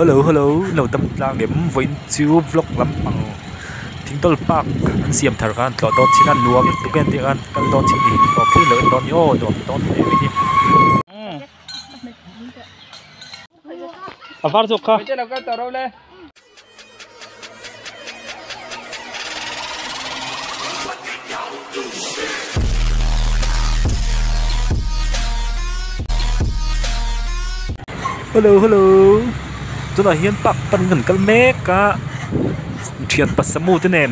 hello no tam tlang lem voin chu vlog lam pang thingtol park an siam thar kan tlo dot chinan nuam tu ken ti kan kal dot chin ni to khi lo don yo nuam don e ni avar zo kha hello chúng ta hiến bạc pan gần kal me ka thian pasamu te nen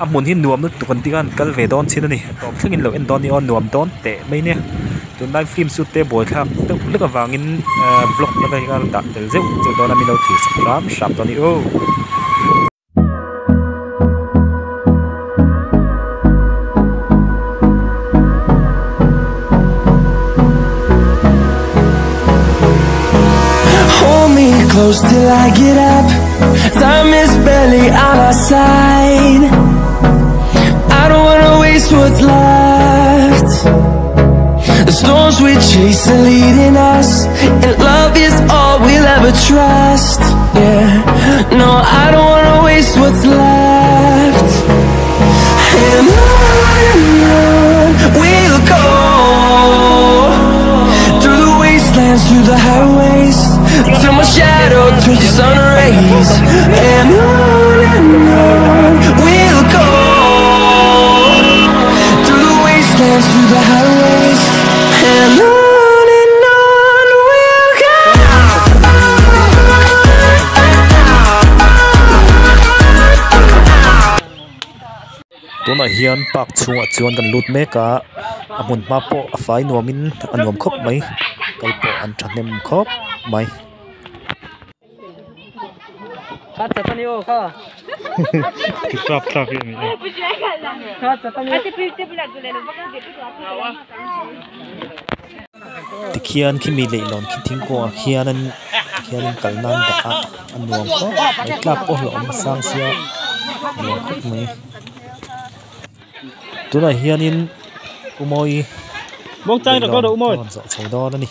amun hin nuam tu kan tigan kal ve don chin ani to thlingin lo en don ni on nuam don te mai ne tu live film shoot te boy thak tu lek awangin vlog la ka hian da tel zeu don ami lo thi ram sham don ni o close till I get up. Time is barely on our side. I don't wanna waste what's left. The storms we chase are leading us, and love is all we'll ever trust. Yeah, no, I don't wanna waste what's left. And on we'll go, through the wastelands, through the highways, till my shadow turns to sun rays. And on we'll go, through the wastelands, through the highways. And on we'll go. tuna hian park chunga chuan kan lut meka amun ma po afai nuamin anuam khop mai kalpo an thahnem khop mai khát chặt tani ô kha krap krap ye mi khát chặt tani tikhian khimi leilon khi thingko khianan kalnan da anuam kho ai klap po lo am sang sia nuam khop mai tuna hianin umoi mong chang da ko do umoi zo chodo ni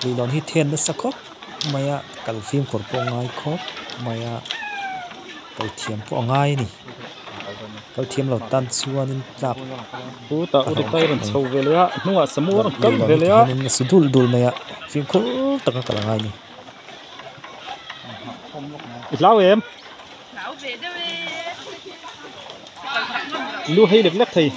leilon hi then na sakhop maya kal film korpo ngai khop maya kal thiam po ngai ni kal thiam lo tan chuanin tlak pu ta u tai ran chho velia nuwa samu ran kal velia nin sudul dul maya film khol taka kala ngai ni lao em lu hay lek lek thầy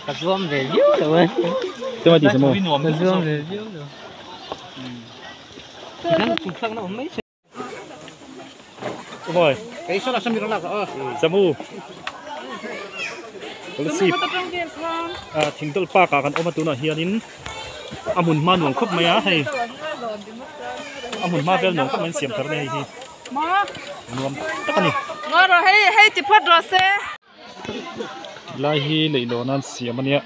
cà zoom về dữ rồi thế mà gì sao cà zoom về dữ rồi nó cũng sang nó mấy umoi cái số là sao mình làm samu Polisi thingtol park kan oma tuna hianin amun ma nuam khop maya hei amun ma vel nuam khop man siam thar nei hi ma nuam takani ngor hey ti phat ro se lai hi leilo nan siam ania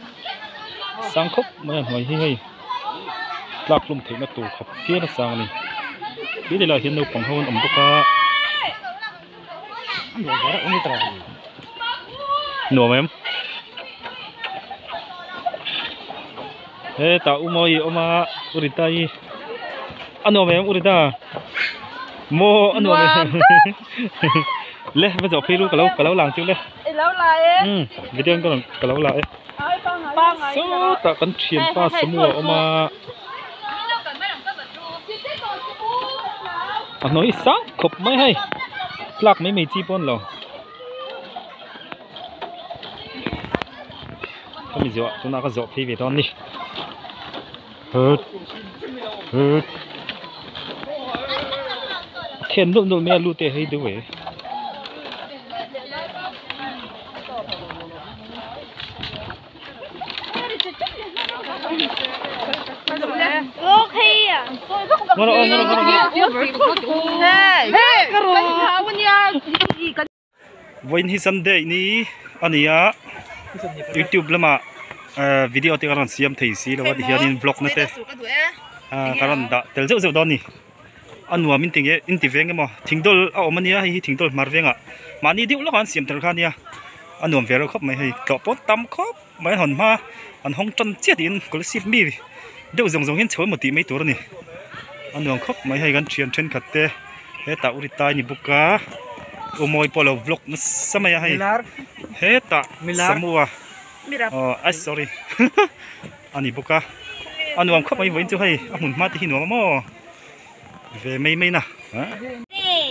sang khop man hoi hi hei tlak lum theina tu khop ke na sang ni bi le la hin no pang hon am boka nuam em ta umoi oma uritai ano mem urita mo ano mem le ba jo philu kalau lang chu le lâu lại video kalau lại so ta kan thiam pa samua oma anoi sang khop mai hai tlak mai mai chi pon lo kami jo tuna ka zo phi ve don ni hurt khen nụ mẹ lu tê hay đâu vậy When he Sunday ni ania YouTube lama video te karon siam thei si lawa hianin vlog na te karon da tel zeu zeu don ni อันนัวมินติงเออินติเวงเงมอทิ้งดอลเอามันเนี่ยให้ทิ้งดอลมาเวงอ่ะมานี่ดิวแล้วกันเสียมตระกันเนี่ยอันนัวเวรครับไม่ให้ต่อปนตำครับไม่หันมาอันห้องจนเจี๊ยดินก็เลยสิบมีเดี๋ยวส่งเห็นเฉยหมดตีไม่ตัวนี่อันนัวครับไม่ให้กันเชียนเช่นขัดเตะเฮตาอุริตานี่บุกาโอมอยพอลวล็อกนั่นสมัยให้เฮตาสมัวอ๋อsorry อันนี้บุกาอันนัวครับไม่ไหวจะให้อันหมุนมาที่หัวมั่วเวไม่นะ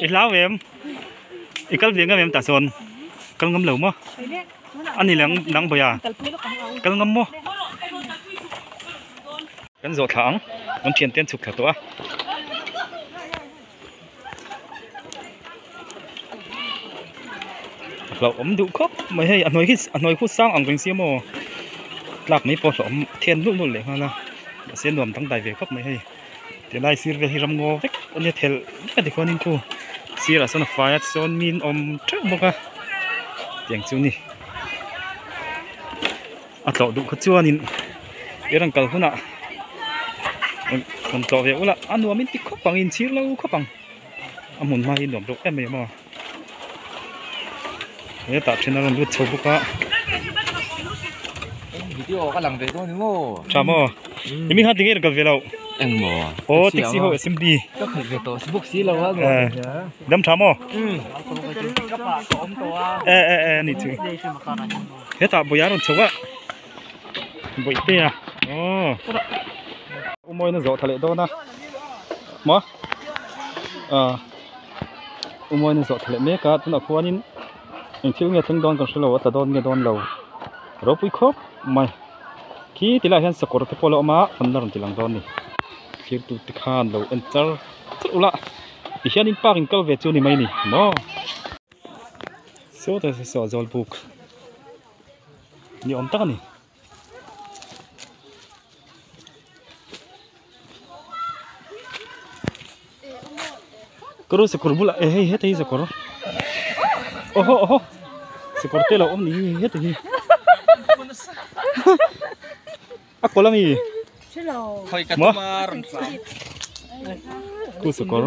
อีกแล้วเวมอีกแล้วเวียงก็เวมตัดโซนกำลังเหลวมั้งอันนี้หลังบ่อยกำลังมั้งกันโจถังน้ำเทียนเต้นสุกตัวเราอมดูครับไม่ให้อันน้อยคู่สร้างอังเป็นเสียโมหลักไม่พอสมเทียนลุ่นเลยฮะนะเสียนรวมทั้งใดเวครับไม่ให้เดี๋ยวไล่ซื้อไปที่รำงอเวกอันนี้เทลนี่ดีกว่านี่กูซื้อละส่วนไฟส่วนมีนอมเจ้าบุกอะอย่างจู่นี่อ่ะต่อดูขจวนนี่เรื่องกัลหุ่นอ่ะมันต่อเวลาอันว่ามินติดข้อปังอินซีแล้วข้อปังอ่ะหมุนมาอินหนุ่มดูไม่มาเนี่ยตัดชิ้นนั้นรู้ชอบบุกอะวิดีโอกำลังไปตัวนึงโง่ใช่มั้ยยังมีหาดิ้งเรื่องกัลเวลาเอ็งหมอโอ้ติ๊กซี่โฮSMDก็เห็นไปตัวบุกซีเราว่าดำช้ำมั้ยนี่ถึงเฮ้ยแต่บุญยารุนชัวร์บุญเตี้ยอ๋ออุโมงค์นั่นโจทะเลโดนนะมั้งอุโมงค์นั่นโจทะเลเมกาตัวนักวันนี้อย่างที่เงี้ยถึงโดนกันสิเราว่าแต่โดนเงี้ยโดนเราเราปุยครบไม่ขี้ที่เราเห็นสกอร์ที่พอเราเอามาคนนั้นที่หลังโดนนี่คิดดูติดขันเราเอ็นเตอร์สุดละอีกอย่างนี้ปากอินกัลเวจูนี่ไม่นี่มั้งโซ่แต่โซ่จอลบุกนี่อมตักนี่ก็รู้สึกกลัวบุละเฮ้ยเฮ้ยที่สึกกลัวโอ้โหสึกกลัวเตะเราอมนี่เฮ้ยที่อ่ะกลัวละมีมั้งกูสึกกลัว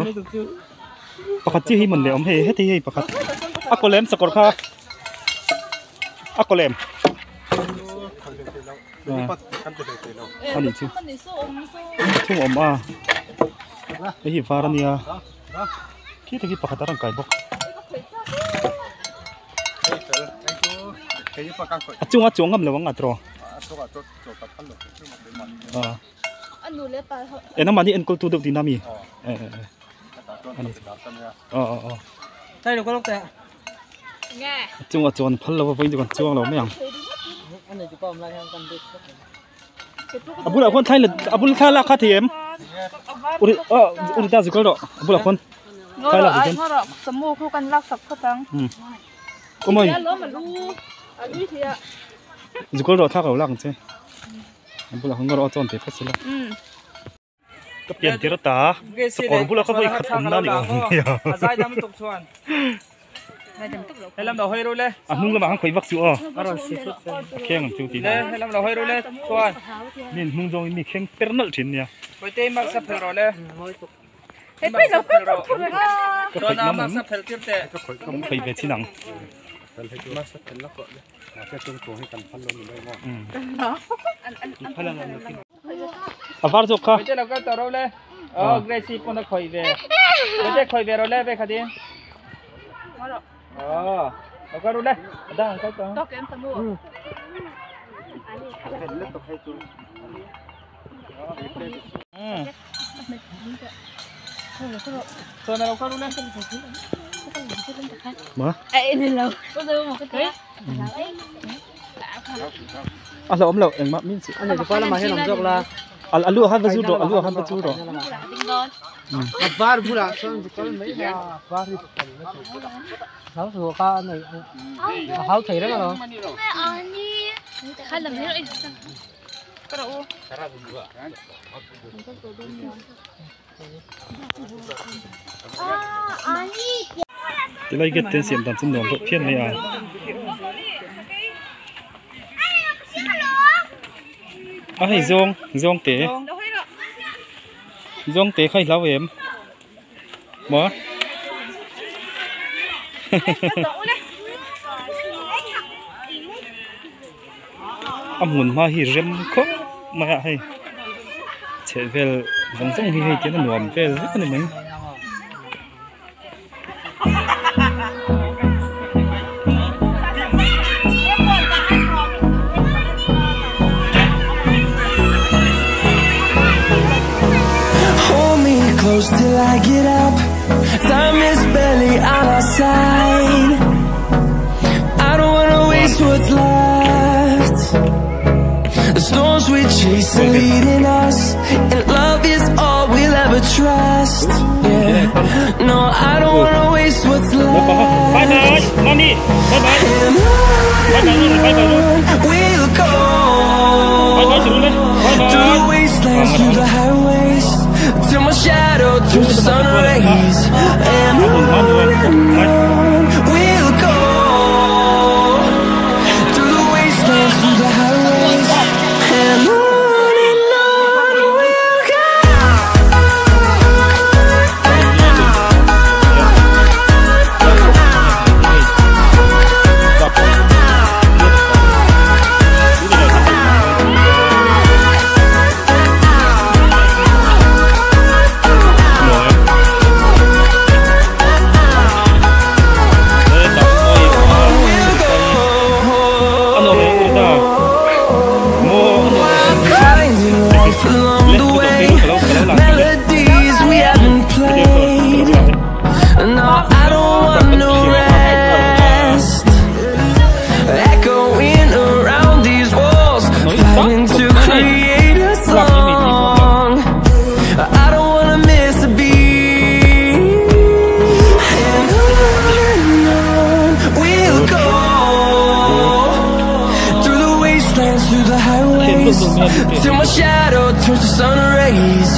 ปากจี้ให้มันเลยอมเฮ้ยที่ให้ปากอ่ะกลัวเล่มสึกกลัวค่ะอ่ะกลัวเล่มอันนี้ชื่อชุ่มอมอ่ะไอ้หิฟ้ารันเนี่ยคิดถึงปากตาร่างกายบอกจุงอ่ะจุงงั้นเลยวังอ่ะตัวเอ็นน้ำมันนี่เอ็นกูตูดดีน้ำมีอันนี้ใช่เราก็ต้องแต่จุงอ่ะจุงพันเราไปดูกันจุงเราไม่ยังอันนี้จะป้อมอะไรกันดิอาบุลคนไทยเลยอาบุลท่าละคาเทียมอุริตาสุกแล้วอาบุลคนไทยละสุกแล้วสมูคู่กันรักสักพักตั้งก็ไม่สุกแล้วท่าเขาลักใช่อาบุลคนก็รอจนเตะพัสดุก็เปลี่ยนที่รถตาสกอร์บุลเขาไปขัดผมนั่นอีกใช่ดำตกชวนให้ลำเราให้รู้เลยนุ่งละมันคุยวักซิวเข่งจูตีเลยให้ลำเราให้รู้เลยชวนนี่นุ่งจงนี่เข่งเปร์นัลชิ้นเนี่ยไปเตะมักสับเพลเลยเฮ้ยไม่เราก็ต้องทำเลยชวนมักสับเพลเตะก็ไปเวทีหนังมักสับเพลแล้วก็แค่จงตัวให้กันพันลมได้มั้งพันลมอาฟาร์จุกค่ะไปเจอเราก็ต่อเราเลยเกรซี่ปนตะคอยเวไปเจอคอยเวเราเลยไปขัดดิเราก็รู้เลยได้ก็ต้องตอกเอ็มสมูส่วนเราก็รู้เลยมาเอ้ยนี่เราก็ดูหมดก็ได้เราอมเราเองมามิ้นสิอันนี้จะฟ้าละมาให้น้องจกละอัลลูฮันบัจูโร่อัลลูฮันบัจูโร่ฟาร์บุระส่วนจะก็ไม่ได้ฟาร์ที่เขาสัวก็หน่อยเขาใส่แล้วเหรออันนี้ข้าหลังนี้เลยกระโดดอันนี้จะไล่เก็บเต็นเสียงตามสนองเพี้ยนไม่อ่ะให้จงเตะใครเล่าเอ็ม หมอ amun ma hi rem kho ma hai chevel zong hi hi tian nuam vel ni mai Hold me close till I get up. Time is barely on our side. I don't wanna waste what's left. The storms we chase are leading us, and love is all we'll ever trust. Yeah, no, I don't wanna waste what's left. bye bye money bye bye And we'll go through the wastelands, through the highways, till my shadow turns to sun rays. And on we'll go through the wastelands, through the highways, and on we'll go. Finding warmth along the way, melodies we haven't played. No, I don't want no rest. Echoing around these walls, fighting to create a song. I don't wanna miss a beat. And on we'll go through the wastelands, through the highways, till my shadow turns to sun rays.